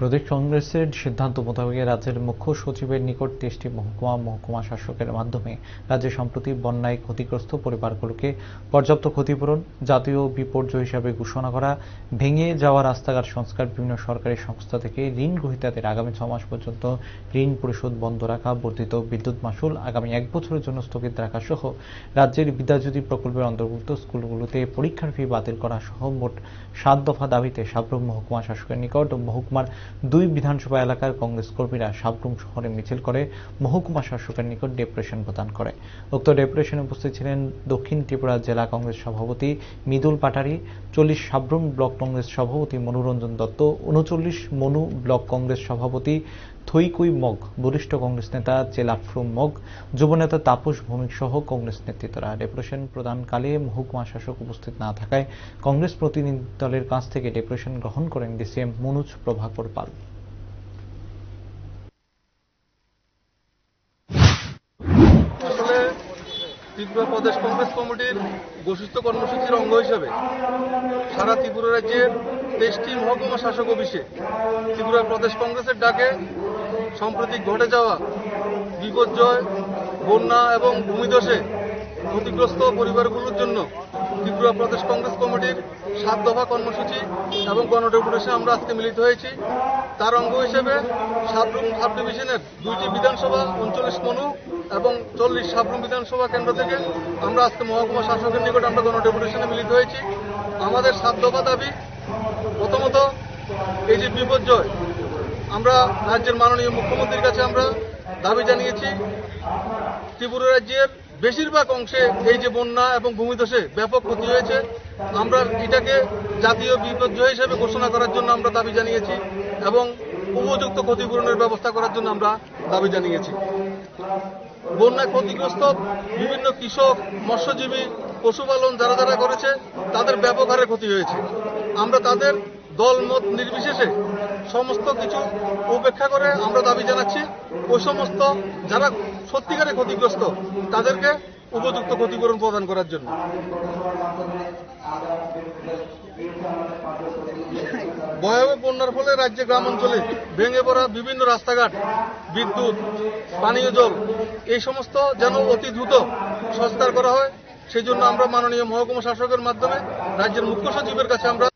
প্রদেশ কংগ্রেসের সিদ্ধান্ত মোতাবেক রাজ্যের মুখ্য সচিবের নিকট 23টি মহকুমা শাসকের মাধ্যমে রাজ্যে সম্প্রতি বন্যায় ক্ষতিগ্রস্ত পরিবারগুলোকে পর্যাপ্ত ক্ষতিপূরণ, জাতীয় বিপর্যয় হিসাবে ঘোষণা করা, ভেঙে যাওয়া রাস্তাঘাট সংস্কার, বিভিন্ন সরকারি সংস্থা থেকে ঋণ গ্রহীতাদের আগামী 6 মাস পর্যন্ত ঋণ পরিশোধ বন্ধ রাখা, বর্ধিত বিদ্যুৎ মাশুল আগামী 1 বছরের জন্য স্থগিত রাখা সহ রাজ্যের বিদ্যাজ্যোতি প্রকল্পের অন্তর্ভুক্ত স্কুলগুলোতে পরীক্ষার ফি বাতিল করা সহ মোট 7 দফা দাবিতে সাব্রুম মহকুমা শাসকের নিকট মহকুমার 2 বিধানসভা এলাকার কংগ্রেস কর্মীরা সাব্রুম শহরে মিছিল করে মহকুমা শাসকের নিকট ডেপুটেশন প্রদান করে। উক্ত ডেপুটেশনে উপস্থিত ছিলেন দক্ষিণ ত্রিপুরা জেলা কংগ্রেস সভাপতি মৃদুল পাটারি, 40 সাব্রুম ব্লক কংগ্রেস সভাপতি মনোরঞ্জন দত্ত, 39 মনু ব্লক কংগ্রেস সভাপতি থইকুই মগ, বরিষ্ঠ কংগ্রেস নেতা চেলাফ্রুম মগ, যুবনেতা তাপস ভৌমিক সহ কংগ্রেস নেতৃত্বরা। ডেপুটেশন প্রদানকালে মহকুমা শাসক উপস্থিত না থাকায় কংগ্রেস প্রতিনিধি দলের কাছ থেকে ডেপুটেশন গ্রহণ করেন ডিসিএম মনোজ প্রভাকর পাল। ত্রিপুরা প্রদেশ কংগ্রেস কমিটির ঘোষিত কর্মসূচির অঙ্গ হিসেবে সারা ত্রিপুরা রাজ্যের 23টি মহকুমা শাসক অফিসে ত্রিপুরা প্রদেশ কংগ্রেসের ডাকে সম্প্রতি ঘটে যাওয়া বিপর্যয়, বন্যা এবং ভূমিধসে ক্ষতিগ্রস্ত পরিবারগুলোর জন্য ত্রিপুরা প্রদেশ কংগ্রেস কমিটির 7 দফা কর্মসূচি এবং গণডেপুটেশনে আমরা আজকে মিলিত হয়েছি। তার অঙ্গ হিসেবে সাব্রুম সাব ডিভিশনের 2টি বিধানসভা, 39 মনু এবং 40 সাব্রুম বিধানসভা কেন্দ্র থেকে আমরা আজকে মহকুমা শাসকের নিকট আমরা গণডেপুটেশনে মিলিত হয়েছি। আমাদের 7 দফা দাবি, প্রথমত এই যে বিপর্যয়, আমরা রাজ্যের মাননীয় মুখ্যমন্ত্রীর কাছে আমরা দাবি জানিয়েছি ত্রিপুরা রাজ্যের বেশিরভাগ অংশে এই যে বন্যা এবং ভূমিধসে ব্যাপক ক্ষতি হয়েছে, আমরা এটাকে জাতীয় বিপর্যয় হিসেবে ঘোষণা করার জন্য আমরা দাবি জানিয়েছি এবং উপযুক্ত ক্ষতিপূরণের ব্যবস্থা করার জন্য আমরা দাবি জানিয়েছি। বন্যায় ক্ষতিগ্রস্ত বিভিন্ন কৃষক, মৎস্যজীবী, পশুপালন যারা যারা করেছে তাদের ব্যাপক হারে ক্ষতি হয়েছে। আমরা তাদের দল মত নির্বিশেষে সমস্ত কিছু উপেক্ষা করে আমরা দাবি জানাচ্ছি ওই সমস্ত যারা সত্যিকারে ক্ষতিগ্রস্ত তাদেরকে উপযুক্ত ক্ষতিপূরণ প্রদান করার জন্য। ভয়াবহ বন্যার ফলে রাজ্যে গ্রাম অঞ্চলে ভেঙে পড়া বিভিন্ন রাস্তাঘাট, বিদ্যুৎ, পানীয় জল এই সমস্ত যেন অতি দ্রুত সংস্কার করা হয়, সেই জন্য আমরা মাননীয় মহকুমা শাসকের মাধ্যমে রাজ্যের মুখ্য সচিবের কাছে আমরা